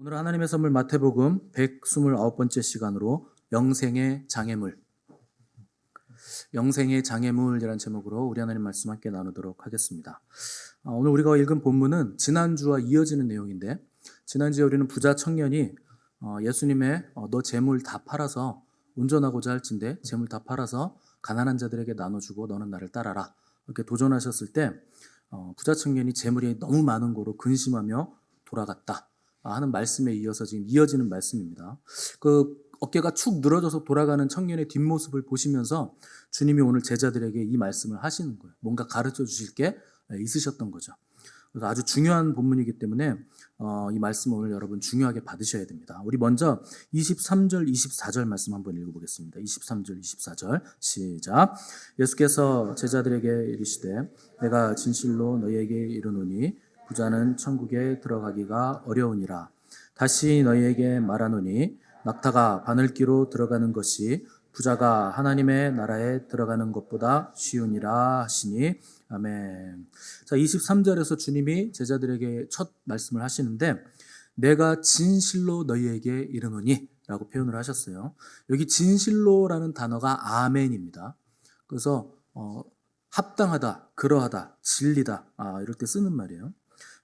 오늘 하나님의 선물 마태복음 129번째 시간으로 영생의 장애물, 영생의 장애물이라는 제목으로 우리 하나님 말씀 함께 나누도록 하겠습니다. 오늘 우리가 읽은 본문은 지난주와 이어지는 내용인데, 지난주에 우리는 부자 청년이 예수님의 너 재물 다 팔아서 운전하고자 할진대 재물 다 팔아서 가난한 자들에게 나눠주고 너는 나를 따라라 이렇게 도전하셨을 때 부자 청년이 재물이 너무 많은 거로 근심하며 돌아갔다 하는 말씀에 이어서 지금 이어지는 말씀입니다. 그 어깨가 축 늘어져서 돌아가는 청년의 뒷모습을 보시면서 주님이 오늘 제자들에게 이 말씀을 하시는 거예요. 뭔가 가르쳐 주실 게 있으셨던 거죠. 그래서 아주 중요한 본문이기 때문에 이 말씀을 오늘 여러분 중요하게 받으셔야 됩니다. 우리 먼저 23절, 24절 말씀 한번 읽어보겠습니다. 23절, 24절 시작. 예수께서 제자들에게 이르시되 내가 진실로 너희에게 이르노니 부자는 천국에 들어가기가 어려우니라. 다시 너희에게 말하노니 낙타가 바늘귀로 들어가는 것이 부자가 하나님의 나라에 들어가는 것보다 쉬우니라 하시니 아멘. 자, 23절에서 주님이 제자들에게 첫 말씀을 하시는데 내가 진실로 너희에게 이르노니 라고 표현을 하셨어요. 여기 진실로라는 단어가 아멘입니다. 그래서 합당하다, 그러하다, 진리다 이럴 때 쓰는 말이에요.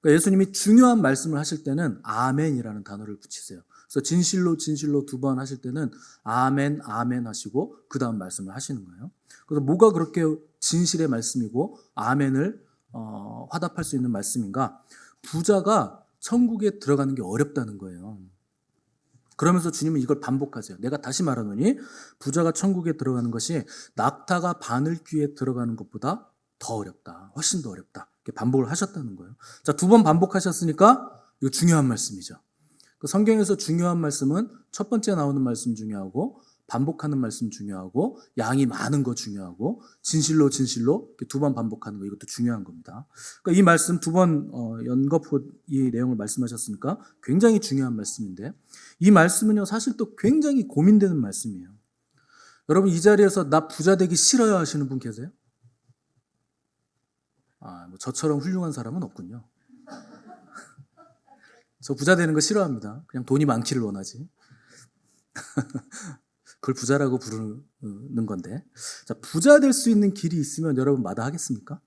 그러니까 예수님이 중요한 말씀을 하실 때는 아멘이라는 단어를 붙이세요. 그래서 진실로 진실로 두 번 하실 때는 아멘 아멘 하시고 그 다음 말씀을 하시는 거예요. 그래서 뭐가 그렇게 진실의 말씀이고 아멘을 화답할 수 있는 말씀인가? 부자가 천국에 들어가는 게 어렵다는 거예요. 그러면서 주님은 이걸 반복하세요. 내가 다시 말하노니 부자가 천국에 들어가는 것이 낙타가 바늘귀에 들어가는 것보다 더 어렵다. 훨씬 더 어렵다. 이렇게 반복을 하셨다는 거예요. 자, 두 번 반복하셨으니까 이거 중요한 말씀이죠. 그 성경에서 중요한 말씀은 첫 번째 나오는 말씀 중요하고 반복하는 말씀 중요하고 양이 많은 거 중요하고 진실로 진실로 두 번 반복하는 거 이것도 중요한 겁니다. 그러니까 이 말씀 두 번 연거푸 이 내용을 말씀하셨으니까 굉장히 중요한 말씀인데 이 말씀은요 사실 또 굉장히 고민되는 말씀이에요. 여러분 이 자리에서 나 부자 되기 싫어요 하시는 분 계세요? 뭐 저처럼 훌륭한 사람은 없군요. 저 부자 되는 거 싫어합니다. 그냥 돈이 많기를 원하지. 그걸 부자라고 부르는 건데. 자, 부자 될 수 있는 길이 있으면 여러분 마다하겠습니까?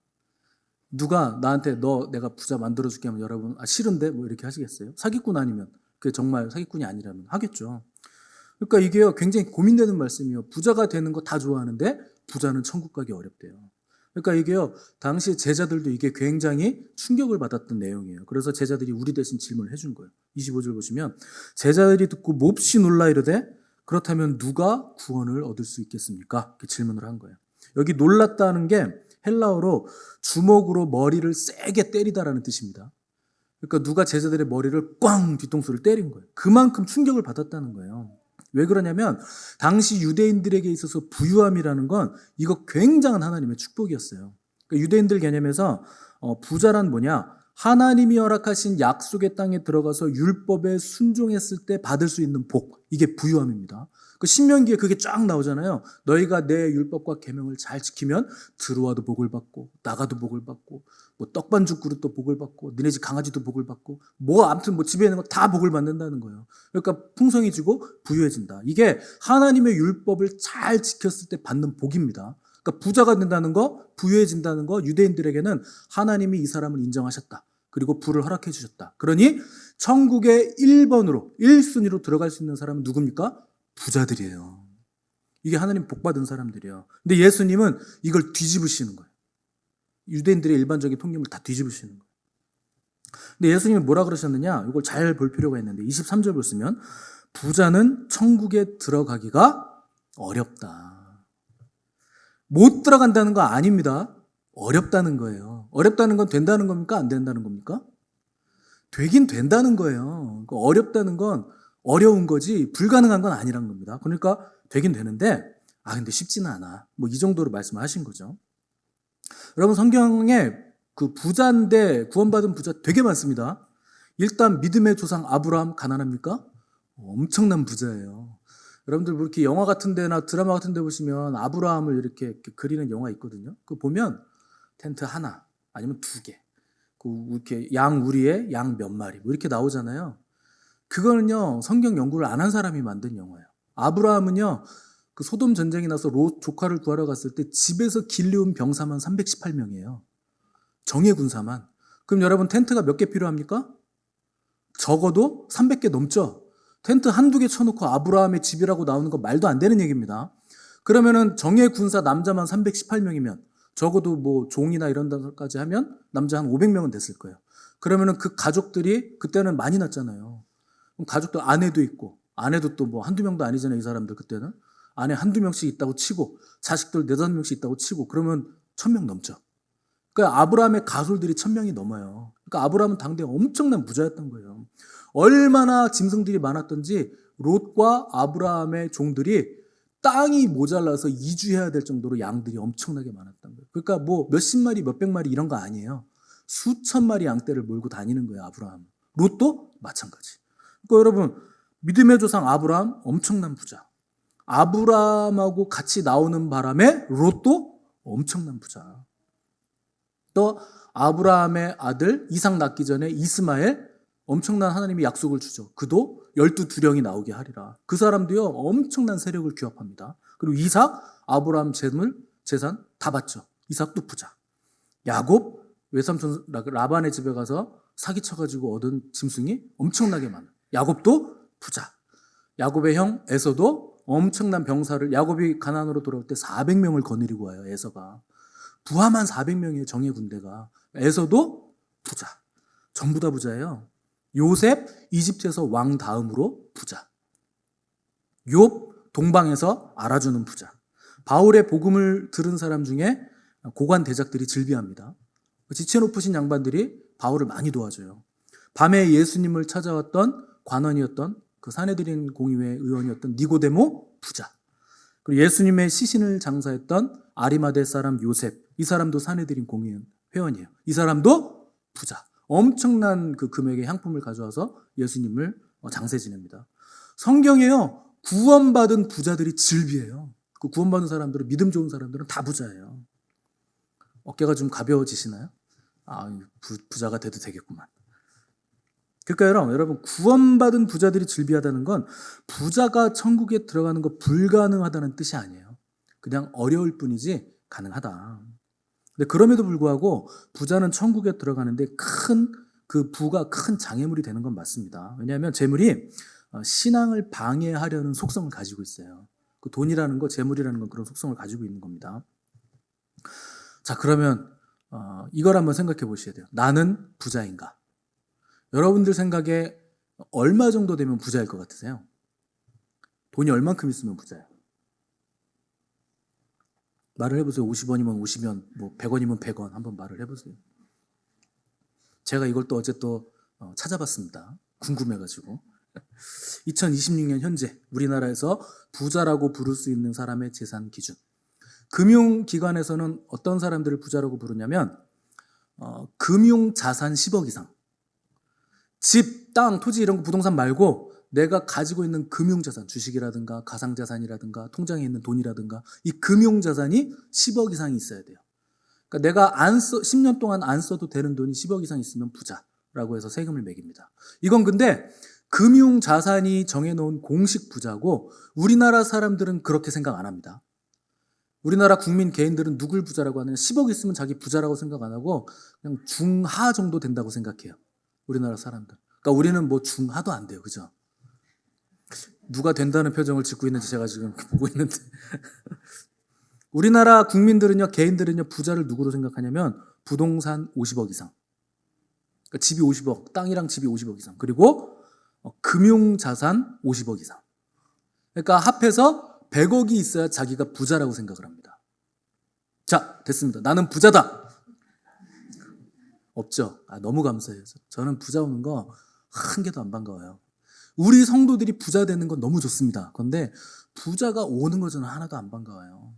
누가 나한테 너 내가 부자 만들어줄게 하면 여러분 싫은데 뭐 이렇게 하시겠어요? 사기꾼 아니면 그게 정말 사기꾼이 아니라면 하겠죠. 그러니까 이게 굉장히 고민되는 말씀이에요. 부자가 되는 거 다 좋아하는데 부자는 천국 가기 어렵대요. 그러니까 이게요, 당시 제자들도 이게 굉장히 충격을 받았던 내용이에요. 그래서 제자들이 우리 대신 질문을 해준 거예요. 25절 보시면 제자들이 듣고 몹시 놀라 이르되 그렇다면 누가 구원을 얻을 수 있겠습니까? 이렇게 질문을 한 거예요. 여기 놀랐다는 게 헬라어로 주먹으로 머리를 세게 때리다라는 뜻입니다. 그러니까 누가 제자들의 머리를 꽝 뒤통수를 때린 거예요. 그만큼 충격을 받았다는 거예요. 왜 그러냐면 당시 유대인들에게 있어서 부유함이라는 건 이거 굉장한 하나님의 축복이었어요. 그러니까 유대인들 개념에서 부자란 뭐냐? 하나님이 허락하신 약속의 땅에 들어가서 율법에 순종했을 때 받을 수 있는 복, 이게 부유함입니다. 그 신명기에 그게 쫙 나오잖아요. 너희가 내 율법과 계명을 잘 지키면 들어와도 복을 받고 나가도 복을 받고 뭐 떡반죽 그릇도 복을 받고 너네 집 강아지도 복을 받고 뭐 아무튼 뭐 집에 있는 거 다 복을 받는다는 거예요. 그러니까 풍성해지고 부유해진다. 이게 하나님의 율법을 잘 지켰을 때 받는 복입니다. 그러니까 부자가 된다는 거, 부유해진다는 거 유대인들에게는 하나님이 이 사람을 인정하셨다. 그리고 부를 허락해 주셨다. 그러니 천국의 1번으로 1순위로 들어갈 수 있는 사람은 누굽니까? 부자들이에요. 이게 하나님 복 받은 사람들이에요. 근데 예수님은 이걸 뒤집으시는 거예요. 유대인들의 일반적인 통념을 다 뒤집으시는 거예요. 근데 예수님이 뭐라 그러셨느냐? 이걸 잘 볼 필요가 있는데 23절 보시면 부자는 천국에 들어가기가 어렵다. 못 들어간다는 거 아닙니다. 어렵다는 거예요. 어렵다는 건 된다는 겁니까? 안 된다는 겁니까? 되긴 된다는 거예요. 어렵다는 건 어려운 거지 불가능한 건 아니란 겁니다. 그러니까 되긴 되는데 근데 쉽지는 않아. 뭐 이 정도로 말씀하신 거죠. 여러분 성경에 그 부자인데 구원받은 부자 되게 많습니다. 일단 믿음의 조상 아브라함 가난합니까? 엄청난 부자예요. 여러분들 뭐 이렇게 영화 같은 데나 드라마 같은 데 보시면 아브라함을 이렇게 그리는 영화 있거든요. 그거 보면 텐트 하나 아니면 두 개, 이렇게 양 우리에 양 몇 마리 뭐 이렇게 나오잖아요. 그거는요, 성경 연구를 안 한 사람이 만든 영화예요. 아브라함은요, 그 소돔 전쟁이 나서 롯 조카를 구하러 갔을 때 집에서 길르온 병사만 318명이에요. 정예 군사만. 그럼 여러분 텐트가 몇 개 필요합니까? 적어도 300개 넘죠? 텐트 한두 개 쳐놓고 아브라함의 집이라고 나오는 거 말도 안 되는 얘기입니다. 그러면은 정예 군사 남자만 318명이면 적어도 뭐 종이나 이런 데까지 하면 남자 한 500명은 됐을 거예요. 그러면은 그 가족들이 그때는 많이 났잖아요. 그럼 가족들 아내도 있고, 아내도 또 뭐 한두 명도 아니잖아요, 이 사람들 그때는. 아내 한두 명씩 있다고 치고, 자식들 네다섯 명씩 있다고 치고, 그러면 1000명 넘죠. 그러니까 아브라함의 가솔들이 1000명이 넘어요. 그러니까 아브라함은 당대 엄청난 부자였던 거예요. 얼마나 짐승들이 많았던지 롯과 아브라함의 종들이 땅이 모자라서 이주해야 될 정도로 양들이 엄청나게 많았던 거예요. 그러니까 뭐 몇십 마리, 몇백 마리 이런 거 아니에요. 수천 마리 양떼를 몰고 다니는 거예요, 아브라함. 롯도 마찬가지. 그러니까 여러분, 믿음의 조상 아브라함 엄청난 부자. 아브라함하고 같이 나오는 바람에 롯도 엄청난 부자. 또 아브라함의 아들 이삭 낳기 전에 이스마엘 엄청난 하나님이 약속을 주죠. 그도 12두령이 나오게 하리라. 그 사람도요 엄청난 세력을 규합합니다. 그리고 이삭, 아브라함 재산 다 받죠. 이삭도 부자. 야곱 외삼촌 라반의 집에 가서 사기쳐가지고 얻은 짐승이 엄청나게 많아. 야곱도 부자. 야곱의 형 에서도 엄청난 병사를, 야곱이 가나안으로 돌아올 때 400명을 거느리고 와요. 에서가. 부하만 400명이에요. 정예 군대가. 에서도 부자. 전부 다 부자예요. 요셉 이집트에서 왕 다음으로 부자. 욥 동방에서 알아주는 부자. 바울의 복음을 들은 사람 중에 고관 대작들이 즐비합니다. 지체 높으신 양반들이 바울을 많이 도와줘요. 밤에 예수님을 찾아왔던 관원이었던 그 사내들인 공의회 의원이었던 니고데모 부자. 그리고 예수님의 시신을 장사했던 아리마대 사람 요셉, 이 사람도 사내들인 공의회 회원이에요. 이 사람도 부자. 엄청난 그 금액의 향품을 가져와서 예수님을 장세 지냅니다. 성경에요, 구원받은 부자들이 즐비해요. 그 구원받은 사람들은, 믿음 좋은 사람들은 다 부자예요. 어깨가 좀 가벼워지시나요? 부자가 돼도 되겠구만. 그러니까 여러분, 구원받은 부자들이 즐비하다는 건 부자가 천국에 들어가는 거 불가능하다는 뜻이 아니에요. 그냥 어려울 뿐이지 가능하다. 근데 그럼에도 불구하고 부자는 천국에 들어가는데 그 부가 큰 장애물이 되는 건 맞습니다. 왜냐하면 재물이 신앙을 방해하려는 속성을 가지고 있어요. 그 돈이라는 거, 재물이라는 건 그런 속성을 가지고 있는 겁니다. 자, 그러면 이걸 한번 생각해 보셔야 돼요. 나는 부자인가? 여러분들 생각에 얼마 정도 되면 부자일 것 같으세요? 돈이 얼만큼 있으면 부자예요? 말을 해보세요. 50원이면 50원, 뭐 100원이면 100원. 한번 말을 해보세요. 제가 이걸 또 어제 또 찾아봤습니다. 궁금해가지고. 2026년 현재 우리나라에서 부자라고 부를 수 있는 사람의 재산 기준. 금융기관에서는 어떤 사람들을 부자라고 부르냐면 금융자산 10억 이상. 집, 땅, 토지 이런 거 부동산 말고 내가 가지고 있는 금융자산, 주식이라든가 가상자산이라든가 통장에 있는 돈이라든가 이 금융자산이 10억 이상이 있어야 돼요. 그러니까 내가 10년 동안 안 써도 되는 돈이 10억 이상 있으면 부자라고 해서 세금을 매깁니다. 이건 근데 금융자산이 정해놓은 공식 부자고 우리나라 사람들은 그렇게 생각 안 합니다. 우리나라 국민 개인들은 누굴 부자라고 하느냐, 10억 있으면 자기 부자라고 생각 안 하고 그냥 중하 정도 된다고 생각해요. 우리나라 사람들. 그러니까 우리는 뭐 중하도 안 돼요. 그죠? 누가 된다는 표정을 짓고 있는지 제가 지금 보고 있는데 우리나라 국민들은요, 개인들은요, 부자를 누구로 생각하냐면 부동산 50억 이상. 그러니까 집이 50억, 땅이랑 집이 50억 이상. 그리고 금융자산 50억 이상. 그러니까 합해서 100억이 있어야 자기가 부자라고 생각을 합니다. 자, 됐습니다. 나는 부자다. 없죠. 너무 감사해요. 저는 부자 오는 거 한 개도 안 반가워요. 우리 성도들이 부자 되는 건 너무 좋습니다. 그런데 부자가 오는 거 저는 하나도 안 반가워요.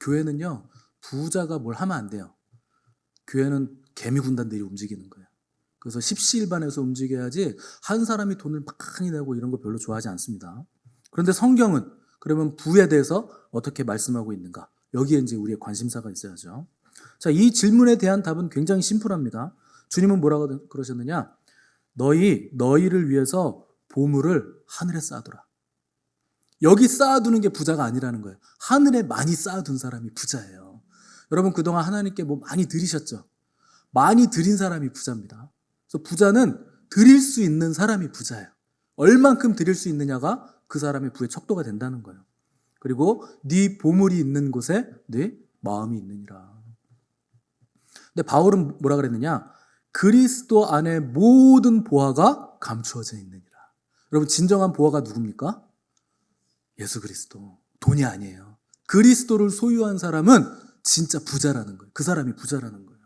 교회는요, 부자가 뭘 하면 안 돼요. 교회는 개미군단들이 움직이는 거예요. 그래서 십시일반에서 움직여야지 한 사람이 돈을 많이 내고 이런 거 별로 좋아하지 않습니다. 그런데 성경은 그러면 부에 대해서 어떻게 말씀하고 있는가? 여기에 이제 우리의 관심사가 있어야죠. 자, 이 질문에 대한 답은 굉장히 심플합니다. 주님은 뭐라고 그러셨느냐? 너희를 위해서 보물을 하늘에 쌓아둬라. 여기 쌓아두는 게 부자가 아니라는 거예요. 하늘에 많이 쌓아둔 사람이 부자예요. 여러분 그동안 하나님께 뭐 많이 드리셨죠? 많이 드린 사람이 부자입니다. 그래서 부자는 드릴 수 있는 사람이 부자예요. 얼만큼 드릴 수 있느냐가 그 사람의 부의 척도가 된다는 거예요. 그리고 네 보물이 있는 곳에 네 마음이 있느니라. 근데 바울은 뭐라 그랬느냐? 그리스도 안에 모든 보화가 감추어져 있느니라. 여러분 진정한 보화가 누굽니까? 예수 그리스도. 돈이 아니에요. 그리스도를 소유한 사람은 진짜 부자라는 거예요. 그 사람이 부자라는 거예요.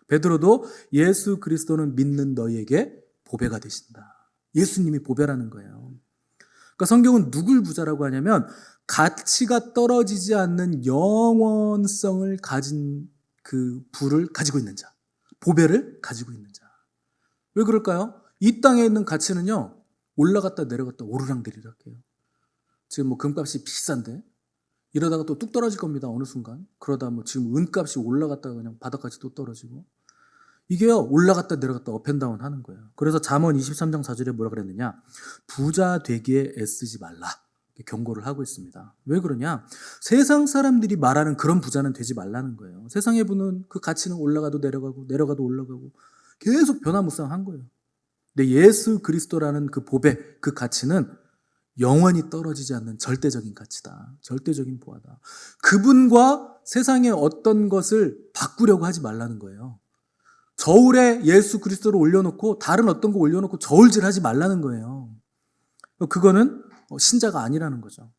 베드로도 예수 그리스도는 믿는 너희에게 보배가 되신다. 예수님이 보배라는 거예요. 그러니까 성경은 누굴 부자라고 하냐면 가치가 떨어지지 않는 영원성을 가진 그 부를 가지고 있는 자. 보배를 가지고 있는 자. 왜 그럴까요? 이 땅에 있는 가치는요. 올라갔다 내려갔다 오르락내리락해요. 지금 뭐 금값이 비싼데 이러다가 또 뚝 떨어질 겁니다. 어느 순간. 그러다 뭐 지금 은값이 올라갔다가 그냥 바닥까지 또 떨어지고. 이게요. 올라갔다 내려갔다 업앤다운 하는 거예요. 그래서 잠언 23장 4절에 뭐라 그랬느냐? 부자 되기에 애쓰지 말라. 경고를 하고 있습니다. 왜 그러냐? 세상 사람들이 말하는 그런 부자는 되지 말라는 거예요. 세상에 보는 그 가치는 올라가도 내려가고 내려가도 올라가고 계속 변화무쌍한 거예요. 근데 예수 그리스도라는 그 보배, 그 가치는 영원히 떨어지지 않는 절대적인 가치다. 절대적인 보화다. 그분과 세상의 어떤 것을 바꾸려고 하지 말라는 거예요. 저울에 예수 그리스도를 올려놓고 다른 어떤 거 올려놓고 저울질하지 말라는 거예요. 그거는 신자가 아니라는 거죠.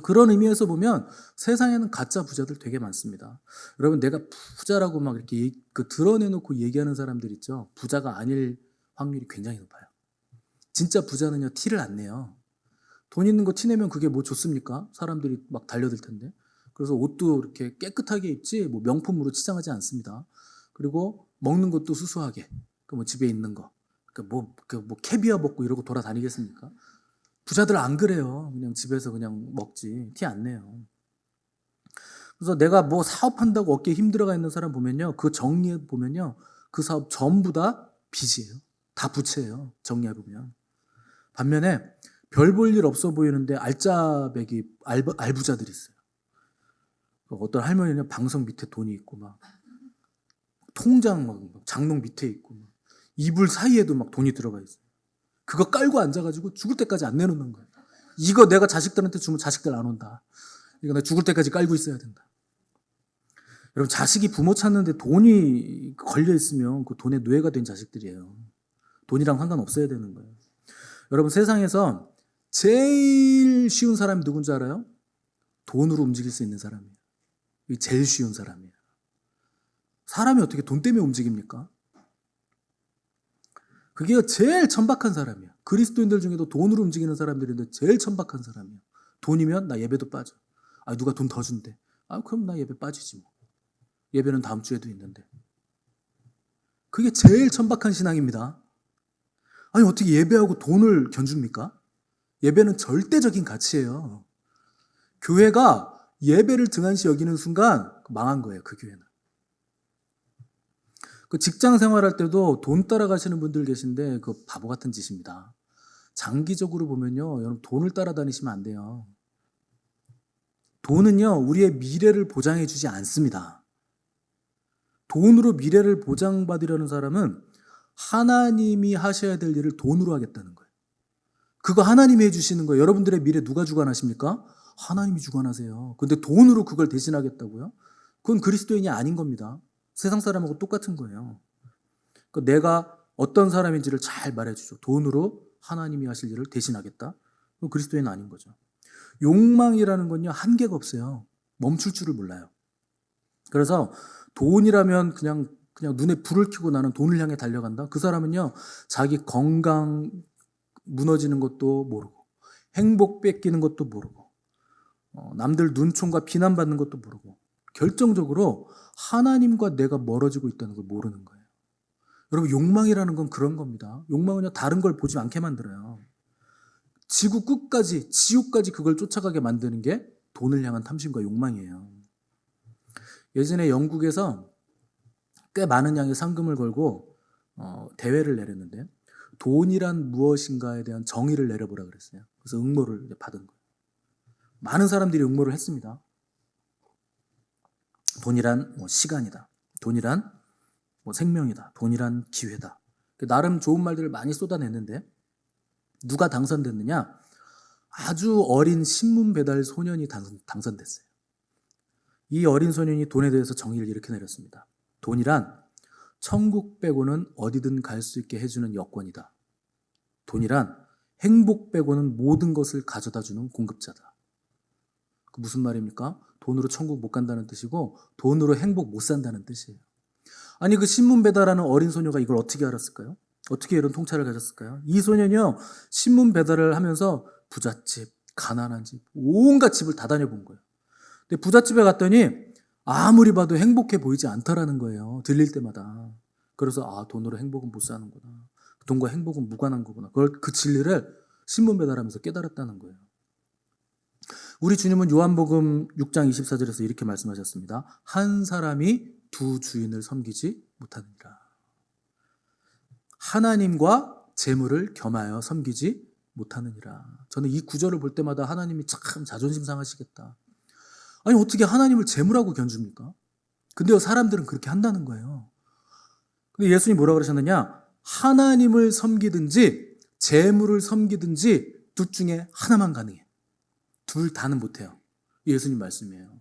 그런 의미에서 보면 세상에는 가짜 부자들 되게 많습니다. 여러분 내가 부자라고 막 이렇게 드러내놓고 얘기하는 사람들 있죠. 부자가 아닐 확률이 굉장히 높아요. 진짜 부자는요 티를 안 내요. 돈 있는 거 티 내면 그게 뭐 좋습니까? 사람들이 막 달려들 텐데. 그래서 옷도 이렇게 깨끗하게 입지 뭐 명품으로 치장하지 않습니다. 그리고 먹는 것도 수수하게. 그 뭐 집에 있는 거. 뭐 캐비어 먹고 이러고 돌아다니겠습니까? 부자들 안 그래요. 그냥 집에서 그냥 먹지. 티 안 내요. 그래서 내가 뭐 사업한다고 어깨에 힘들어가 있는 사람 보면요. 그 정리해 보면요. 그 사업 전부 다 빚이에요. 다 부채예요. 정리해 보면. 반면에 별 볼 일 없어 보이는데 알짜배기 알부자들이 있어요. 어떤 할머니는 방석 밑에 돈이 있고 막 통장 막 장롱 밑에 있고 막 이불 사이에도 막 돈이 들어가 있어요. 그거 깔고 앉아가지고 죽을 때까지 안 내놓는 거예요. 이거 내가 자식들한테 주면 자식들 안 온다. 이거 내가 죽을 때까지 깔고 있어야 된다. 여러분 자식이 부모 찾는데 돈이 걸려 있으면 그 돈의 노예가 된 자식들이에요. 돈이랑 상관없어야 되는 거예요. 여러분 세상에서 제일 쉬운 사람이 누군지 알아요? 돈으로 움직일 수 있는 사람이에요. 이게 제일 쉬운 사람이에요. 사람이 어떻게 돈 때문에 움직입니까? 그게 제일 천박한 사람이에요. 그리스도인들 중에도 돈으로 움직이는 사람들인데 제일 천박한 사람이에요. 돈이면 나 예배도 빠져. 아 누가 돈 더 준대. 아 그럼 나 예배 빠지지 뭐. 예배는 다음 주에도 있는데. 그게 제일 천박한 신앙입니다. 아니 어떻게 예배하고 돈을 견줍니까? 예배는 절대적인 가치예요. 교회가 예배를 등한시 여기는 순간 망한 거예요. 그 교회는. 그 직장 생활할 때도 돈 따라가시는 분들 계신데 그 바보 같은 짓입니다. 장기적으로 보면요. 여러분 돈을 따라다니시면 안 돼요. 돈은요. 우리의 미래를 보장해 주지 않습니다. 돈으로 미래를 보장받으려는 사람은 하나님이 하셔야 될 일을 돈으로 하겠다는 거예요. 그거 하나님이 해주시는 거예요. 여러분들의 미래 누가 주관하십니까? 하나님이 주관하세요. 근데 돈으로 그걸 대신하겠다고요? 그건 그리스도인이 아닌 겁니다. 세상 사람하고 똑같은 거예요. 그러니까 내가 어떤 사람인지를 잘 말해주죠. 돈으로 하나님이 하실 일을 대신하겠다. 그건 그리스도인은 아닌 거죠. 욕망이라는 건요. 한계가 없어요. 멈출 줄을 몰라요. 그래서 돈이라면 그냥 눈에 불을 켜고 나는 돈을 향해 달려간다. 그 사람은요. 자기 건강 무너지는 것도 모르고 행복 뺏기는 것도 모르고 남들 눈총과 비난받는 것도 모르고 결정적으로 하나님과 내가 멀어지고 있다는 걸 모르는 거예요. 여러분 욕망이라는 건 그런 겁니다. 욕망은요 다른 걸 보지 않게 만들어요. 지구 끝까지 지옥까지 그걸 쫓아가게 만드는 게 돈을 향한 탐심과 욕망이에요. 예전에 영국에서 꽤 많은 양의 상금을 걸고 대회를 내렸는데 돈이란 무엇인가에 대한 정의를 내려보라 그랬어요. 그래서 응모를 받은 거예요. 많은 사람들이 응모를 했습니다. 돈이란 시간이다. 돈이란 생명이다. 돈이란 기회다. 나름 좋은 말들을 많이 쏟아냈는데 누가 당선됐느냐? 아주 어린 신문 배달 소년이 당선됐어요. 이 어린 소년이 돈에 대해서 정의를 이렇게 내렸습니다. 돈이란 천국 빼고는 어디든 갈 수 있게 해주는 여권이다. 돈이란 행복 빼고는 모든 것을 가져다 주는 공급자다. 그 무슨 말입니까? 돈으로 천국 못 간다는 뜻이고 돈으로 행복 못 산다는 뜻이에요. 아니 그 신문 배달하는 어린 소녀가 이걸 어떻게 알았을까요? 어떻게 이런 통찰을 가졌을까요? 이 소년이요 신문 배달을 하면서 부잣집, 가난한 집, 온갖 집을 다 다녀본 거예요. 근데 부잣집에 갔더니 아무리 봐도 행복해 보이지 않더라는 거예요. 들릴 때마다. 그래서 돈으로 행복은 못 사는구나. 돈과 행복은 무관한 거구나. 그 진리를 신문 배달하면서 깨달았다는 거예요. 우리 주님은 요한복음 6장 24절에서 이렇게 말씀하셨습니다. 한 사람이 두 주인을 섬기지 못하느니라. 하나님과 재물을 겸하여 섬기지 못하느니라. 저는 이 구절을 볼 때마다 하나님이 참 자존심 상하시겠다. 아니 어떻게 하나님을 재물하고 견줍니까? 근데요 사람들은 그렇게 한다는 거예요. 근데 예수님이 뭐라고 그러셨느냐? 하나님을 섬기든지 재물을 섬기든지 둘 중에 하나만 가능해. 둘 다는 못해요. 예수님 말씀이에요.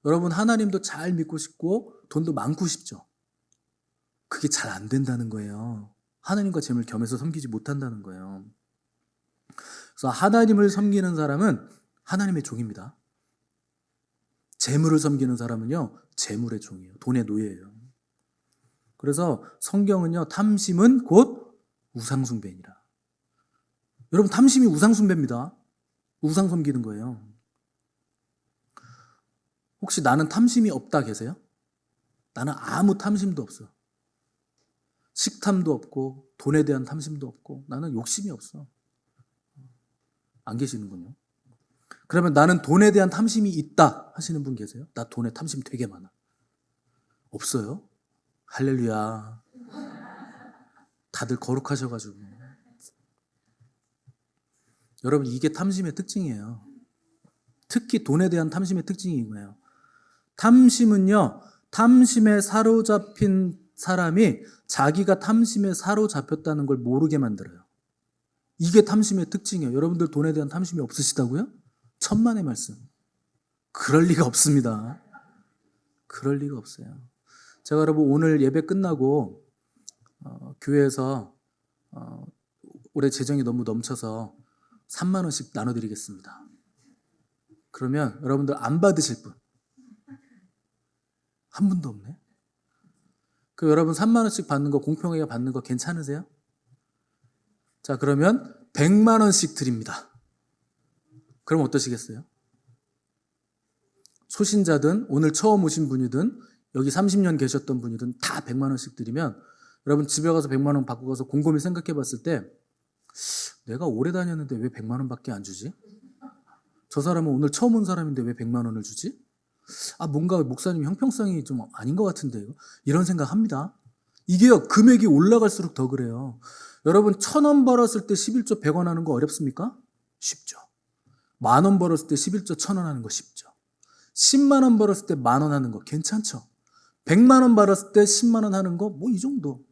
여러분 하나님도 잘 믿고 싶고 돈도 많고 싶죠. 그게 잘 안 된다는 거예요. 하나님과 재물을 겸해서 섬기지 못한다는 거예요. 그래서 하나님을 섬기는 사람은 하나님의 종입니다. 재물을 섬기는 사람은요 재물의 종이에요. 돈의 노예예요. 그래서 성경은요 탐심은 곧 우상숭배니라. 여러분 탐심이 우상숭배입니다. 우상 섬기는 거예요. 혹시 나는 탐심이 없다 계세요? 나는 아무 탐심도 없어. 식탐도 없고 돈에 대한 탐심도 없고 나는 욕심이 없어. 안 계시는군요. 그러면 나는 돈에 대한 탐심이 있다 하시는 분 계세요? 나 돈에 탐심 되게 많아. 없어요? 할렐루야. 다들 거룩하셔가지고. 여러분 이게 탐심의 특징이에요. 특히 돈에 대한 탐심의 특징이 이거예요. 탐심은요 탐심에 사로잡힌 사람이 자기가 탐심에 사로잡혔다는 걸 모르게 만들어요. 이게 탐심의 특징이에요. 여러분들 돈에 대한 탐심이 없으시다고요? 천만의 말씀. 그럴 리가 없습니다. 그럴 리가 없어요. 제가 여러분 오늘 예배 끝나고 교회에서 올해 재정이 너무 넘쳐서 3만 원씩 나눠드리겠습니다. 그러면 여러분들 안 받으실 분 한 분도 없네. 그 여러분 3만 원씩 받는 거 공평하게 받는 거 괜찮으세요? 자 그러면 100만 원씩 드립니다. 그럼 어떠시겠어요? 초신자든 오늘 처음 오신 분이든 여기 30년 계셨던 분이든 다 100만 원씩 드리면 여러분 집에 가서 100만 원 받고 가서 곰곰이 생각해 봤을 때 내가 오래 다녔는데 왜 100만 원밖에 안 주지? 저 사람은 오늘 처음 온 사람인데 왜 100만 원을 주지? 뭔가 목사님 형평성이 좀 아닌 것 같은데 이런 생각합니다. 이게요 금액이 올라갈수록 더 그래요. 여러분 1,000원 벌었을 때 11조 100원 하는 거 어렵습니까? 쉽죠. 10,000원 벌었을 때 11조 1,000원 하는 거 쉽죠. 10만 원 벌었을 때 10,000원 하는 거 괜찮죠. 100만 원 벌었을 때 10만 원 하는 거 뭐 이 정도.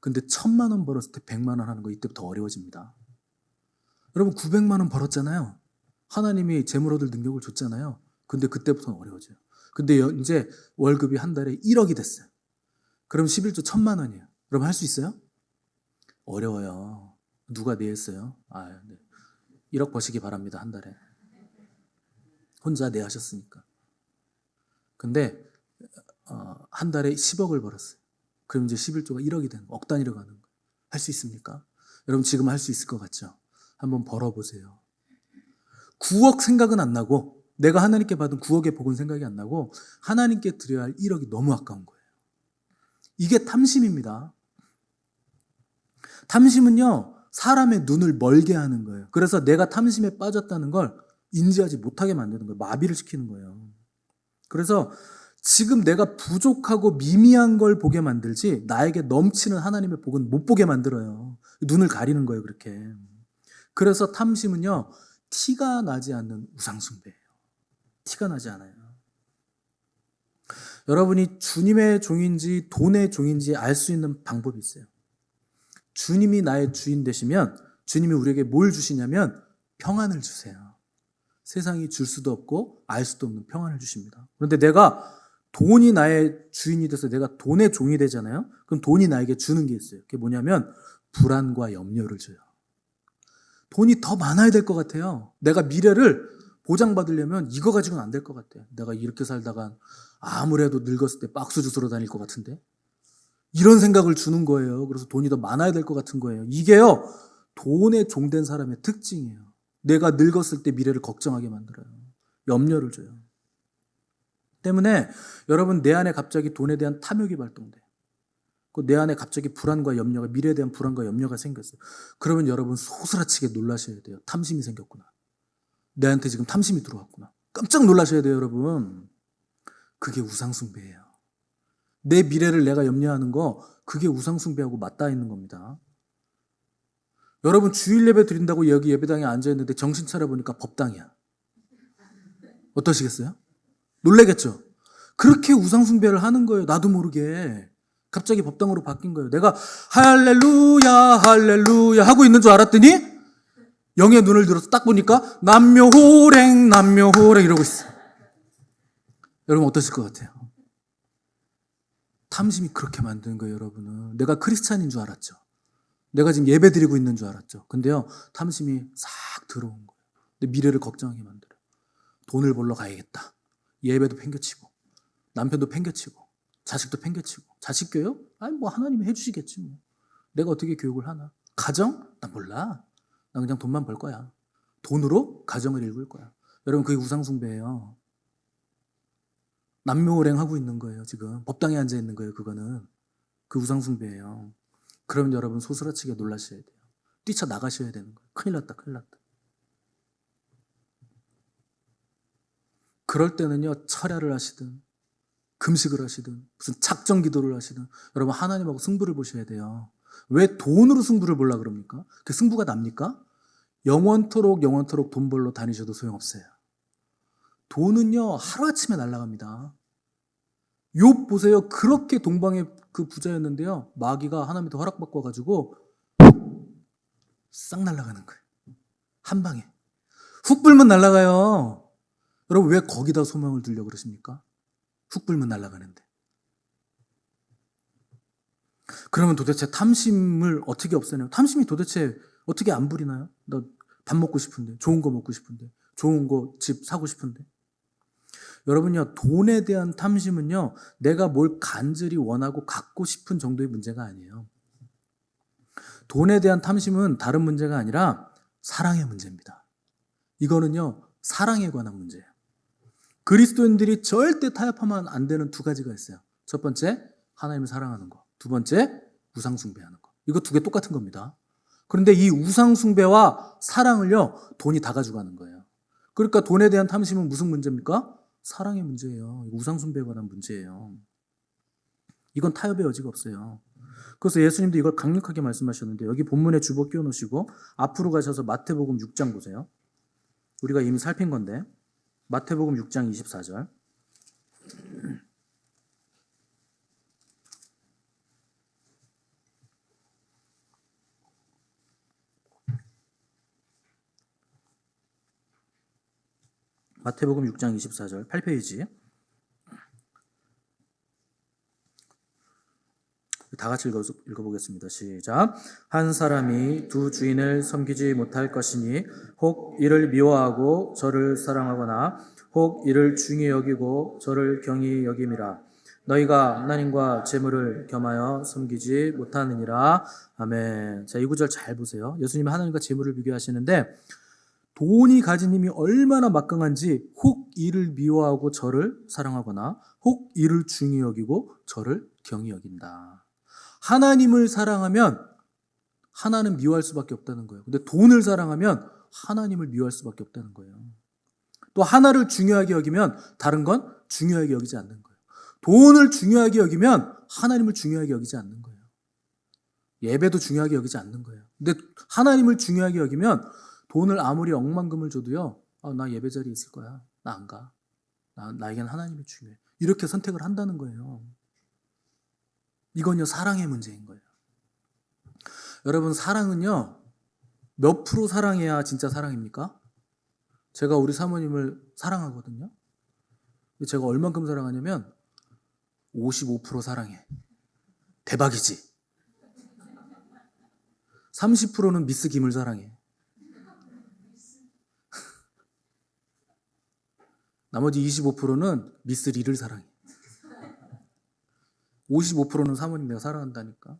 근데 1,000만 원 벌었을 때 100만 원 하는 거 이때부터 어려워집니다. 여러분 900만 원 벌었잖아요. 하나님이 재물 얻을 능력을 줬잖아요. 근데 그때부터는 어려워져요. 근데 이제 월급이 한 달에 1억이 됐어요. 그럼 11조 1,000만 원이에요. 그럼 할 수 있어요? 어려워요. 누가 내했어요? 네. 1억 버시기 바랍니다. 한 달에. 혼자 내하셨으니까. 근데 한 달에 10억을 벌었어요. 그럼 이제 11조가 1억이 되는 거, 억 단위로 가는 거예요. 할 수 있습니까? 여러분 지금 할 수 있을 것 같죠? 한번 벌어보세요. 9억 생각은 안 나고 내가 하나님께 받은 9억의 복은 생각이 안 나고 하나님께 드려야 할 1억이 너무 아까운 거예요. 이게 탐심입니다. 탐심은요 사람의 눈을 멀게 하는 거예요. 그래서 내가 탐심에 빠졌다는 걸 인지하지 못하게 만드는 거예요. 마비를 시키는 거예요. 그래서 지금 내가 부족하고 미미한 걸 보게 만들지 나에게 넘치는 하나님의 복은 못 보게 만들어요. 눈을 가리는 거예요, 그렇게. 그래서 탐심은요, 티가 나지 않는 우상숭배예요. 티가 나지 않아요. 여러분이 주님의 종인지 돈의 종인지 알 수 있는 방법이 있어요. 주님이 나의 주인 되시면 주님이 우리에게 뭘 주시냐면 평안을 주세요. 세상이 줄 수도 없고 알 수도 없는 평안을 주십니다. 그런데 내가 돈이 나의 주인이 돼서 내가 돈의 종이 되잖아요. 그럼 돈이 나에게 주는 게 있어요. 그게 뭐냐면 불안과 염려를 줘요. 돈이 더 많아야 될 것 같아요. 내가 미래를 보장받으려면 이거 가지고는 안 될 것 같아요. 내가 이렇게 살다가 아무래도 늙었을 때 박스 주스러 다닐 것 같은데 이런 생각을 주는 거예요. 그래서 돈이 더 많아야 될 것 같은 거예요. 이게요, 돈에 종된 사람의 특징이에요. 내가 늙었을 때 미래를 걱정하게 만들어요. 염려를 줘요. 때문에 여러분 내 안에 갑자기 돈에 대한 탐욕이 발동돼요. 내 안에 갑자기 불안과 염려가, 미래에 대한 불안과 염려가 생겼어요. 그러면 여러분 소스라치게 놀라셔야 돼요. 탐심이 생겼구나. 내한테 지금 탐심이 들어왔구나. 깜짝 놀라셔야 돼요, 여러분. 그게 우상숭배예요. 내 미래를 내가 염려하는 거, 그게 우상숭배하고 맞닿아 있는 겁니다. 여러분 주일 예배 드린다고 여기 예배당에 앉아있는데 정신 차려보니까 법당이야. 어떠시겠어요? 놀라겠죠? 그렇게 우상숭배를 하는 거예요. 나도 모르게. 갑자기 법당으로 바뀐 거예요. 내가 할렐루야 할렐루야 하고 있는 줄 알았더니 영의 눈을 들어서 딱 보니까 남묘호랭 남묘호랭 이러고 있어. 여러분 어떠실 것 같아요? 탐심이 그렇게 만드는 거예요, 여러분은. 내가 크리스찬인 줄 알았죠. 내가 지금 예배 드리고 있는 줄 알았죠. 근데요, 탐심이 싹 들어온 거예요. 근데 미래를 걱정하게 만들어요. 돈을 벌러 가야겠다. 예배도 팽개치고, 남편도 팽개치고, 자식도 팽개치고. 자식 교육? 아니 뭐 하나님이 해주시겠지 뭐. 내가 어떻게 교육을 하나? 가정? 나 몰라. 나 그냥 돈만 벌 거야. 돈으로 가정을 일굴 거야. 여러분 그게 우상숭배예요. 남묘호랭하고 있는 거예요. 지금 법당에 앉아 있는 거예요. 그거는 그 우상숭배예요. 그러면 여러분 소스라치게 놀라셔야 돼요. 뛰쳐나가셔야 되는 거예요. 큰일 났다 큰일 났다. 그럴 때는요, 철야를 하시든 금식을 하시든 무슨 작정 기도를 하시든 여러분 하나님하고 승부를 보셔야 돼요. 왜 돈으로 승부를 보려고 그럽니까? 그 승부가 납니까? 영원토록 돈 벌러 다니셔도 소용없어요. 돈은요 하루아침에 날아갑니다. 욥 보세요. 그렇게 동방의 그 부자였는데요, 마귀가 하나님한테 허락받고 와가지고 싹 날아가는 거예요. 한 방에 훅 불면 날아가요. 여러분 왜 거기다 소망을 두려고 그러십니까? 훅 불면 날아가는데. 그러면 도대체 탐심을 어떻게 없애나요? 탐심이 도대체 어떻게 안 부리나요? 나 밥 먹고 싶은데, 좋은 거 먹고 싶은데, 좋은 거 집 사고 싶은데. 여러분요, 돈에 대한 탐심은요, 내가 뭘 간절히 원하고 갖고 싶은 정도의 문제가 아니에요. 돈에 대한 탐심은 다른 문제가 아니라 사랑의 문제입니다. 이거는요, 사랑에 관한 문제예요. 그리스도인들이 절대 타협하면 안 되는 두 가지가 있어요. 첫 번째, 하나님을 사랑하는 거. 두 번째, 우상숭배하는 거. 이거 두 개 똑같은 겁니다. 그런데 이 우상숭배와 사랑을요, 돈이 다 가져가는 거예요. 그러니까 돈에 대한 탐심은 무슨 문제입니까? 사랑의 문제예요. 우상숭배에 관한 문제예요. 이건 타협의 여지가 없어요. 그래서 예수님도 이걸 강력하게 말씀하셨는데, 여기 본문에 주보 끼워놓으시고 앞으로 가셔서 마태복음 6장 보세요. 우리가 이미 살핀 건데 마태복음 6장 24절. 마태복음 6장 24절 8페이지. 다 같이 읽어보겠습니다. 시작. 한 사람이 두 주인을 섬기지 못할 것이니 혹 이를 미워하고 저를 사랑하거나 혹 이를 중히 여기고 저를 경히 여김이라. 너희가 하나님과 재물을 겸하여 섬기지 못하느니라. 아멘. 자, 이 구절 잘 보세요. 예수님이 하나님과 재물을 비교하시는데 돈이 가진 힘이 얼마나 막강한지 혹 이를 미워하고 저를 사랑하거나 혹 이를 중히 여기고 저를 경히 여긴다. 하나님을 사랑하면 하나는 미워할 수밖에 없다는 거예요. 근데 돈을 사랑하면 하나님을 미워할 수밖에 없다는 거예요. 또 하나를 중요하게 여기면 다른 건 중요하게 여기지 않는 거예요. 돈을 중요하게 여기면 하나님을 중요하게 여기지 않는 거예요. 예배도 중요하게 여기지 않는 거예요. 근데 하나님을 중요하게 여기면 돈을 아무리 억만금을 줘도요. 나 예배 자리에 있을 거야. 나 안 가. 나에겐 하나님이 중요해. 이렇게 선택을 한다는 거예요. 이건요, 사랑의 문제인 거예요. 여러분, 사랑은요, 몇 프로 사랑해야 진짜 사랑입니까? 제가 우리 사모님을 사랑하거든요. 제가 얼만큼 사랑하냐면 55% 사랑해. 대박이지. 30%는 미스 김을 사랑해. 나머지 25%는 미스 리를 사랑해. 55%는 사모님 내가 사랑한다니까.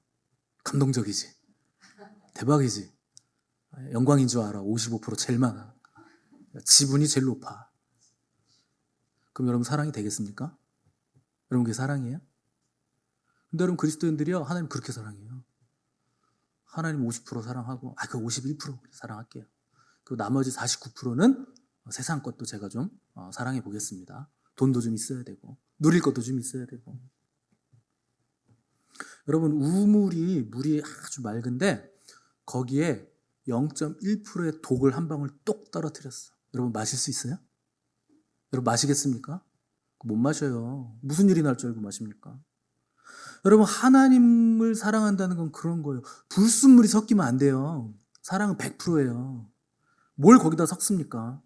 감동적이지. 대박이지. 영광인 줄 알아. 55% 제일 많아. 지분이 제일 높아. 그럼 여러분 사랑이 되겠습니까? 여러분 그게 사랑이에요? 근데 여러분 그리스도인들이요, 하나님 그렇게 사랑해요. 하나님 50% 사랑하고 그 51% 사랑할게요. 그 나머지 49%는 세상 것도 제가 좀 사랑해 보겠습니다. 돈도 좀 있어야 되고 누릴 것도 좀 있어야 되고. 여러분 물이 아주 맑은데 거기에 0.1%의 독을 한 방울 똑 떨어뜨렸어. 여러분 마실 수 있어요? 여러분 마시겠습니까? 못 마셔요. 무슨 일이 날 줄 알고 마십니까? 여러분 하나님을 사랑한다는 건 그런 거예요. 불순물이 섞이면 안 돼요. 사랑은 100%예요. 뭘 거기다 섞습니까?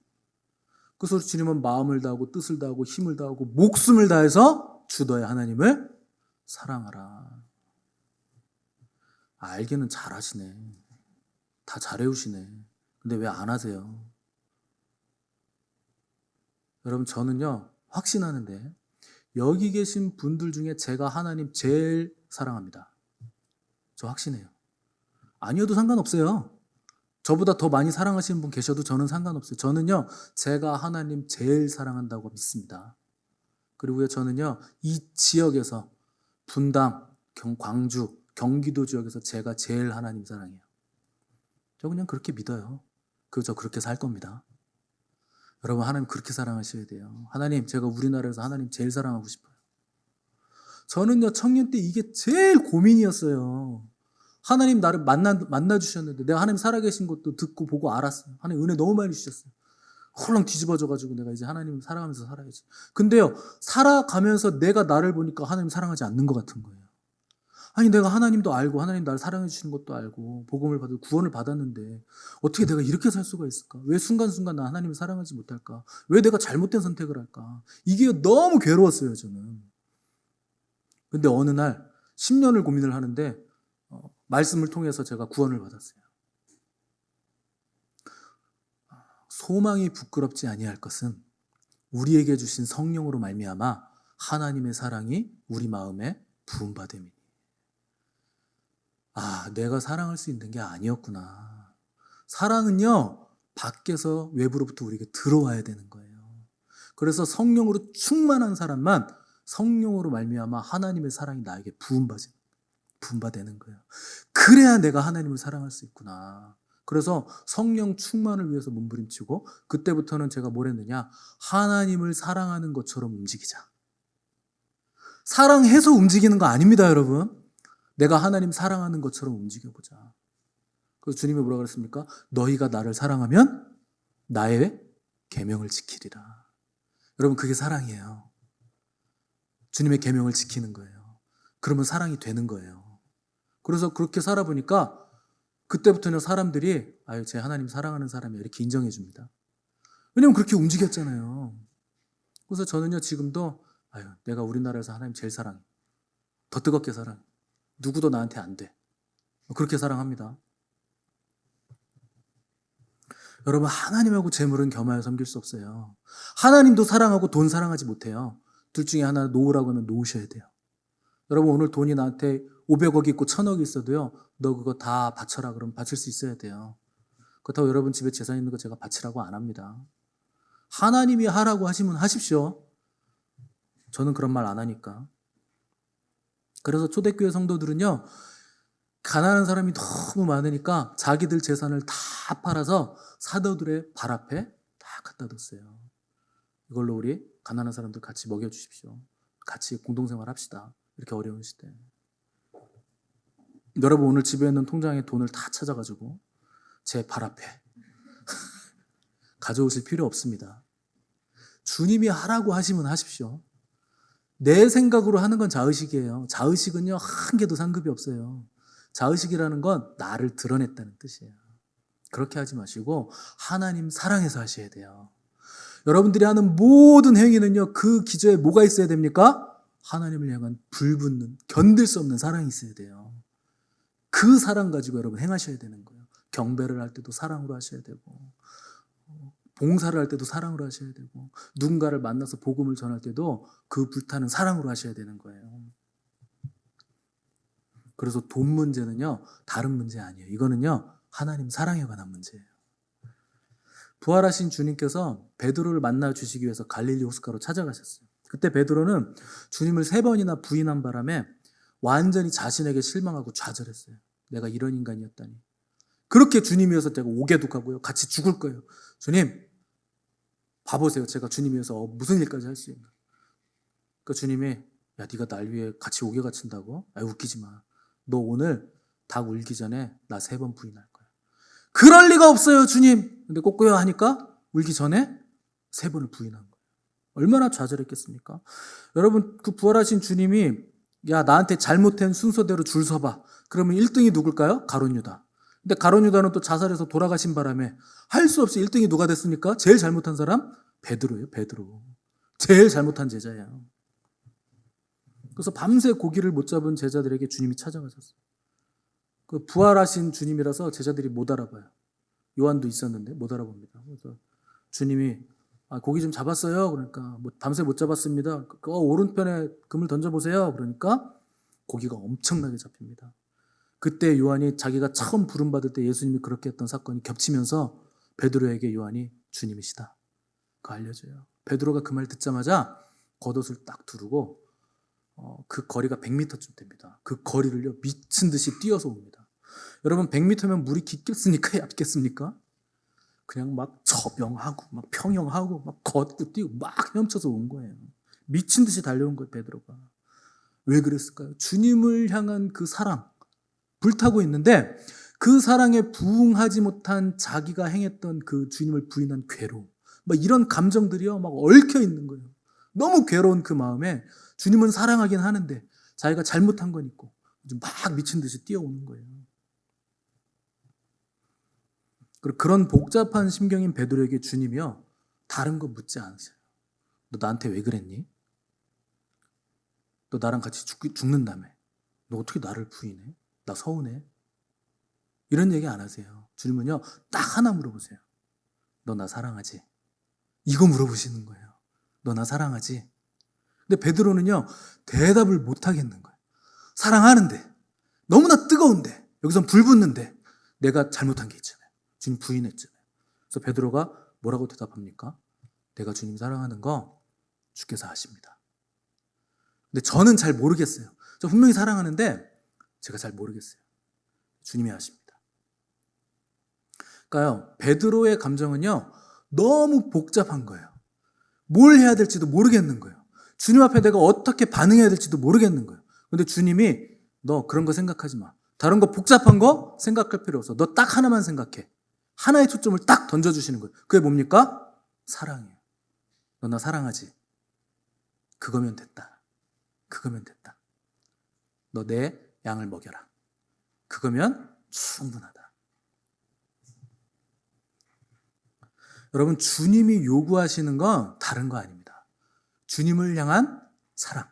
그래서 주님은 마음을 다하고 뜻을 다하고 힘을 다하고 목숨을 다해서 주 너의 하나님을 사랑하라. 알기는 잘하시네. 다 잘해오시네. 근데 왜 안 하세요? 여러분 저는요 확신하는데 여기 계신 분들 중에 제가 하나님 제일 사랑합니다. 저 확신해요. 아니어도 상관없어요. 저보다 더 많이 사랑하시는 분 계셔도 저는 상관없어요. 저는요 제가 하나님 제일 사랑한다고 믿습니다. 그리고요 저는요 이 지역에서 분당, 광주, 경기도 지역에서 제가 제일 하나님 사랑해요. 저 그냥 그렇게 믿어요. 저 그렇게 살 겁니다. 여러분 하나님 그렇게 사랑하셔야 돼요. 하나님 제가 우리나라에서 하나님 제일 사랑하고 싶어요. 저는요 청년 때 이게 제일 고민이었어요. 하나님 나를 만나 주셨는데 내가 하나님 살아계신 것도 듣고 보고 알았어요. 하나님 은혜 너무 많이 주셨어요. 홀랑 뒤집어져가지고 내가 이제 하나님 사랑하면서 살아야지. 근데요 살아가면서 내가 나를 보니까 하나님 사랑하지 않는 것 같은 거예요. 아니 내가 하나님도 알고 하나님 나를 사랑해 주시는 것도 알고 복음을 받고 구원을 받았는데 어떻게 내가 이렇게 살 수가 있을까? 왜 순간순간 나 하나님을 사랑하지 못할까? 왜 내가 잘못된 선택을 할까? 이게 너무 괴로웠어요 저는. 근데 어느 날 10년을 고민을 하는데 말씀을 통해서 제가 구원을 받았어요. 소망이 부끄럽지 아니할 것은 우리에게 주신 성령으로 말미암아 하나님의 사랑이 우리 마음에 부음받음이니. 내가 사랑할 수 있는 게 아니었구나. 사랑은요 밖에서 외부로부터 우리에게 들어와야 되는 거예요. 그래서 성령으로 충만한 사람만 성령으로 말미암아 하나님의 사랑이 나에게 부음받는 거예요. 그래야 내가 하나님을 사랑할 수 있구나. 그래서 성령 충만을 위해서 몸부림치고 그때부터는 제가 뭘 했느냐? 하나님을 사랑하는 것처럼 움직이자. 사랑해서 움직이는 거 아닙니다, 여러분. 내가 하나님 사랑하는 것처럼 움직여보자. 그래서 주님이 뭐라 그랬습니까? 너희가 나를 사랑하면 나의 계명을 지키리라. 여러분 그게 사랑이에요. 주님의 계명을 지키는 거예요. 그러면 사랑이 되는 거예요. 그래서 그렇게 살아보니까 그때부터는 사람들이 제 하나님 사랑하는 사람이야 이렇게 인정해 줍니다. 왜냐면 그렇게 움직였잖아요. 그래서 저는요 지금도 내가 우리나라에서 하나님 제일 사랑해. 더 뜨겁게 사랑해. 누구도 나한테 안 돼. 그렇게 사랑합니다. 여러분 하나님하고 재물은 겸하여 섬길 수 없어요. 하나님도 사랑하고 돈 사랑하지 못해요. 둘 중에 하나 놓으라고 하면 놓으셔야 돼요. 여러분 오늘 돈이 나한테 500억 있고 1000억 있어도요. 너 그거 다 바쳐라 그러면 바칠 수 있어야 돼요. 그렇다고 여러분 집에 재산 있는 거 제가 바치라고 안 합니다. 하나님이 하라고 하시면 하십시오. 저는 그런 말 안 하니까. 그래서 초대교회 성도들은요. 가난한 사람이 너무 많으니까 자기들 재산을 다 팔아서 사도들의 발 앞에 다 갖다 뒀어요. 이걸로 우리 가난한 사람들 같이 먹여주십시오. 같이 공동생활 합시다. 이렇게 어려운 시대. 여러분 오늘 집에 있는 통장에 돈을 다 찾아가지고 제 발 앞에 가져오실 필요 없습니다. 주님이 하라고 하시면 하십시오. 내 생각으로 하는 건 자의식이에요. 자의식은요, 한 개도 상급이 없어요. 자의식이라는 건 나를 드러냈다는 뜻이에요. 그렇게 하지 마시고 하나님 사랑해서 하셔야 돼요. 여러분들이 하는 모든 행위는요, 그 기저에 뭐가 있어야 됩니까? 하나님을 향한 불붙는, 견딜 수 없는 사랑이 있어야 돼요. 그 사랑 가지고 여러분 행하셔야 되는 거예요. 경배를 할 때도 사랑으로 하셔야 되고, 봉사를 할 때도 사랑으로 하셔야 되고, 누군가를 만나서 복음을 전할 때도 그 불타는 사랑으로 하셔야 되는 거예요. 그래서 돈 문제는요, 다른 문제 아니에요. 이거는요, 하나님 사랑에 관한 문제예요. 부활하신 주님께서 베드로를 만나 주시기 위해서 갈릴리 호숫가로 찾아가셨어요. 그때 베드로는 주님을 3번이나 부인한 바람에 완전히 자신에게 실망하고 좌절했어요. 내가 이런 인간이었다니. 그렇게 주님 위해서 제가 오개독하고요. 같이 죽을 거예요. 주님, 봐보세요. 제가 주님 위해서 무슨 일까지 할 수 있나. 그러니까 주님이, 야, 네가 날 위해 같이 오개 갇힌다고? 아, 웃기지 마. 너 오늘 닭 울기 전에 나 3번 부인할 거야. 그럴 리가 없어요, 주님. 근데 꼬꾸요 하니까 울기 전에 3번을 부인한 거예요. 얼마나 좌절했겠습니까? 여러분, 그 부활하신 주님이, 야, 나한테 잘못된 순서대로 줄 서봐. 그러면 1등이 누굴까요? 가룟 유다. 근데 가룟 유다는 또 자살해서 돌아가신 바람에 할 수 없이 1등이 누가 됐습니까? 제일 잘못한 사람? 베드로예요, 베드로. 제일 잘못한 제자예요. 그래서 밤새 고기를 못 잡은 제자들에게 주님이 찾아가셨어요. 그 부활하신 주님이라서 제자들이 못 알아봐요. 요한도 있었는데 못 알아봅니다. 그래서 주님이, 고기 좀 잡았어요. 그러니까 밤새 못 잡았습니다. 오른편에 금을 던져보세요. 그러니까 고기가 엄청나게 잡힙니다. 그때 요한이 자기가 처음 부름받을 때 예수님이 그렇게 했던 사건이 겹치면서 베드로에게 요한이 주님이시다, 그거 알려줘요. 베드로가 그 말 듣자마자 겉옷을 딱 두르고 그 거리가 100m쯤 됩니다. 그 거리를요, 미친 듯이 뛰어서 옵니다. 여러분, 100m면 물이 깊겠습니까? 얕겠습니까? 그냥 막 저병하고 막 평영하고 막 걷고 뛰고 막 헤엄쳐서 온 거예요. 미친 듯이 달려온 거예요, 베드로가. 왜 그랬을까요? 주님을 향한 그 사랑, 불타고 있는데 그 사랑에 부응하지 못한 자기가 행했던 그 주님을 부인한 괴로움, 막 이런 감정들이요, 막 얽혀 있는 거예요. 너무 괴로운 그 마음에 주님은 사랑하긴 하는데 자기가 잘못한 건 있고 막 미친 듯이 뛰어오는 거예요. 그리고 그런 복잡한 심경인 베드로에게 주님이요, 다른 거 묻지 않으세요. 너 나한테 왜 그랬니? 너 나랑 같이 죽는다며. 너 어떻게 나를 부인해? 나 서운해? 이런 얘기 안 하세요. 주님은요, 딱 하나 물어보세요. 너 나 사랑하지? 이거 물어보시는 거예요. 너 나 사랑하지? 근데 베드로는요, 대답을 못 하겠는 거예요. 사랑하는데, 너무나 뜨거운데, 여기선 불 붙는데 내가 잘못한 게 있잖아요. 주님 부인했잖아요. 그래서 베드로가 뭐라고 대답합니까? 내가 주님 사랑하는 거 주께서 아십니다. 근데 저는 잘 모르겠어요. 저 분명히 사랑하는데 제가 잘 모르겠어요. 주님이 아십니다. 그러니까요, 베드로의 감정은요, 너무 복잡한 거예요. 뭘 해야 될지도 모르겠는 거예요. 주님 앞에 내가 어떻게 반응해야 될지도 모르겠는 거예요. 근데 주님이, 너 그런 거 생각하지 마. 다른 거 복잡한 거 생각할 필요 없어. 너 딱 하나만 생각해. 하나의 초점을 딱 던져주시는 거예요. 그게 뭡니까? 사랑이에요. 너 나 사랑하지? 그거면 됐다. 그거면 됐다. 너 내 양을 먹여라. 그거면 충분하다. 여러분, 주님이 요구하시는 건 다른 거 아닙니다. 주님을 향한 사랑.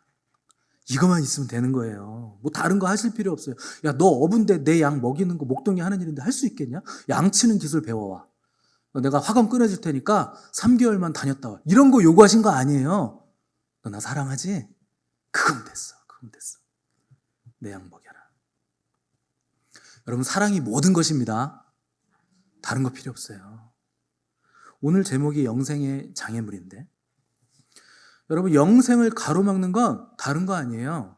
이것만 있으면 되는 거예요. 뭐 다른 거 하실 필요 없어요. 야, 너 어분데 내 양 먹이는 거 목동이 하는 일인데 할 수 있겠냐? 양치는 기술 배워와. 내가 학원 끊어줄 테니까 3개월만 다녔다 와. 이런 거 요구하신 거 아니에요. 너 나 사랑하지? 그건 됐어. 그건 됐어. 내 양 먹여라. 여러분, 사랑이 모든 것입니다. 다른 거 필요 없어요. 오늘 제목이 영생의 장애물인데, 여러분, 영생을 가로막는 건 다른 거 아니에요.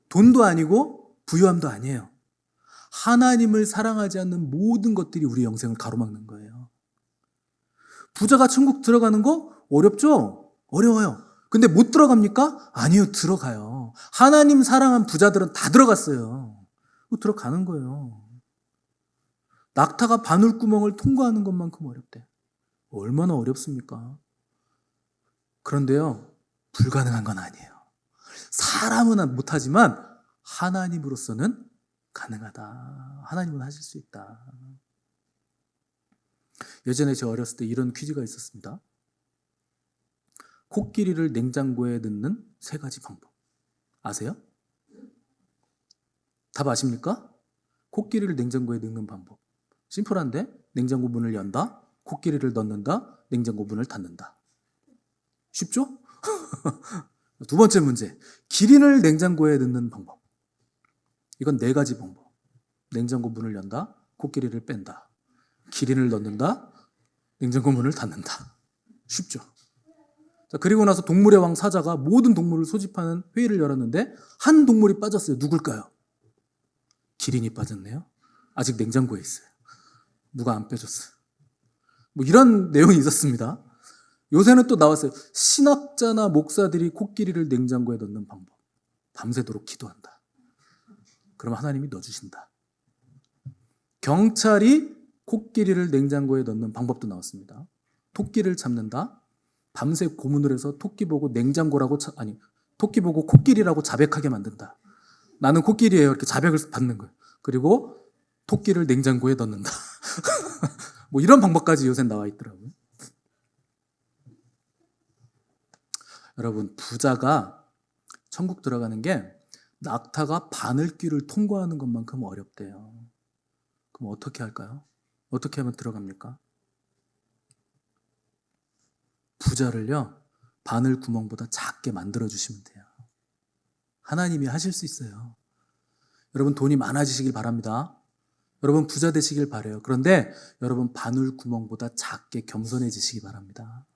돈도 아니고 부유함도 아니에요. 하나님을 사랑하지 않는 모든 것들이 우리 영생을 가로막는 거예요. 부자가 천국 들어가는 거 어렵죠? 어려워요. 근데 못 들어갑니까? 아니요, 들어가요. 하나님 사랑한 부자들은 다 들어갔어요. 들어가는 거예요. 낙타가 바늘구멍을 통과하는 것만큼 어렵대. 얼마나 어렵습니까? 그런데요, 불가능한 건 아니에요. 사람은 못하지만 하나님으로서는 가능하다. 하나님은 하실 수 있다. 예전에 저 어렸을 때 이런 퀴즈가 있었습니다. 코끼리를 냉장고에 넣는 3가지 방법. 아세요? 답 아십니까? 코끼리를 냉장고에 넣는 방법. 심플한데 냉장고 문을 연다, 코끼리를 넣는다, 냉장고 문을 닫는다. 쉽죠? 두 번째 문제. 기린을 냉장고에 넣는 방법. 이건 4가지 방법. 냉장고 문을 연다, 코끼리를 뺀다, 기린을 넣는다, 냉장고 문을 닫는다. 쉽죠? 자, 그리고 나서 동물의 왕 사자가 모든 동물을 소집하는 회의를 열었는데 한 동물이 빠졌어요. 누굴까요? 기린이 빠졌네요. 아직 냉장고에 있어요. 누가 안 빼줬어요. 뭐 이런 내용이 있었습니다. 요새는 또 나왔어요. 신학자나 목사들이 코끼리를 냉장고에 넣는 방법. 밤새도록 기도한다. 그럼 하나님이 넣어주신다. 경찰이 코끼리를 냉장고에 넣는 방법도 나왔습니다. 토끼를 잡는다. 밤새 고문을 해서 토끼 보고 토끼 보고 코끼리라고 자백하게 만든다. 나는 코끼리예요. 이렇게 자백을 받는 거예요. 그리고 토끼를 냉장고에 넣는다. 뭐 이런 방법까지 요새 나와 있더라고요. 여러분, 부자가 천국 들어가는 게 낙타가 바늘길을 통과하는 것만큼 어렵대요. 그럼 어떻게 할까요? 어떻게 하면 들어갑니까? 부자를요, 바늘 구멍보다 작게 만들어주시면 돼요. 하나님이 하실 수 있어요. 여러분, 돈이 많아지시길 바랍니다. 여러분, 부자 되시길 바라요. 그런데 여러분, 바늘 구멍보다 작게 겸손해지시기 바랍니다.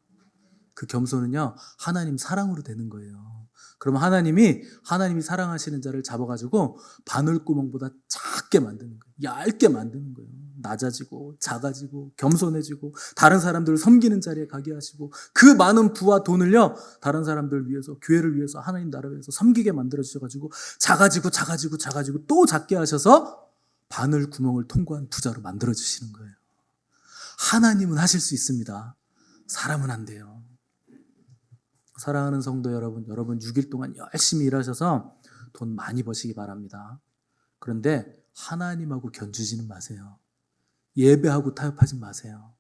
그 겸손은요, 하나님 사랑으로 되는 거예요. 그러면 하나님이 사랑하시는 자를 잡아가지고 바늘구멍보다 작게 만드는 거예요. 얇게 만드는 거예요. 낮아지고 작아지고 겸손해지고 다른 사람들을 섬기는 자리에 가게 하시고 그 많은 부와 돈을요, 다른 사람들을 위해서, 교회를 위해서, 하나님 나라를 위해서 섬기게 만들어 주셔가지고 작아지고 또 작게 하셔서 바늘구멍을 통과한 부자로 만들어 주시는 거예요. 하나님은 하실 수 있습니다. 사람은 안 돼요. 사랑하는 성도 여러분, 6일 동안 열심히 일하셔서 돈 많이 버시기 바랍니다. 그런데 하나님하고 견주지는 마세요. 예배하고 타협하지 마세요.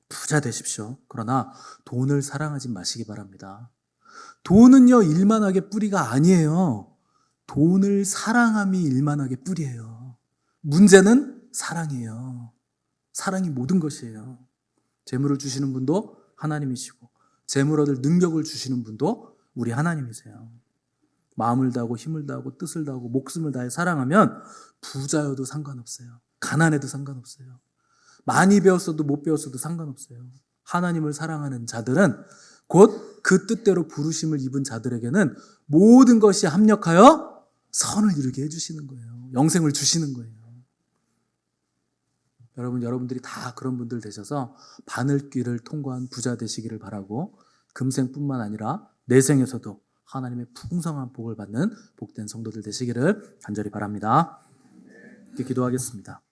부자 되십시오. 그러나 돈을 사랑하지 마시기 바랍니다. 돈은요, 일만하게 뿌리가 아니에요. 돈을 사랑함이 일만하게 뿌리예요. 문제는 사랑이에요. 사랑이 모든 것이에요. 재물을 주시는 분도 하나님이시고 재물 얻을 능력을 주시는 분도 우리 하나님이세요. 마음을 다하고 힘을 다하고 뜻을 다하고 목숨을 다해 사랑하면 부자여도 상관없어요. 가난해도 상관없어요. 많이 배웠어도 못 배웠어도 상관없어요. 하나님을 사랑하는 자들은 곧 그 뜻대로 부르심을 입은 자들에게는 모든 것이 합력하여 선을 이루게 해주시는 거예요. 영생을 주시는 거예요. 여러분들이 다 그런 분들 되셔서 바늘길을 통과한 부자 되시기를 바라고 금생뿐만 아니라 내생에서도 하나님의 풍성한 복을 받는 복된 성도들 되시기를 간절히 바랍니다. 이렇게 기도하겠습니다.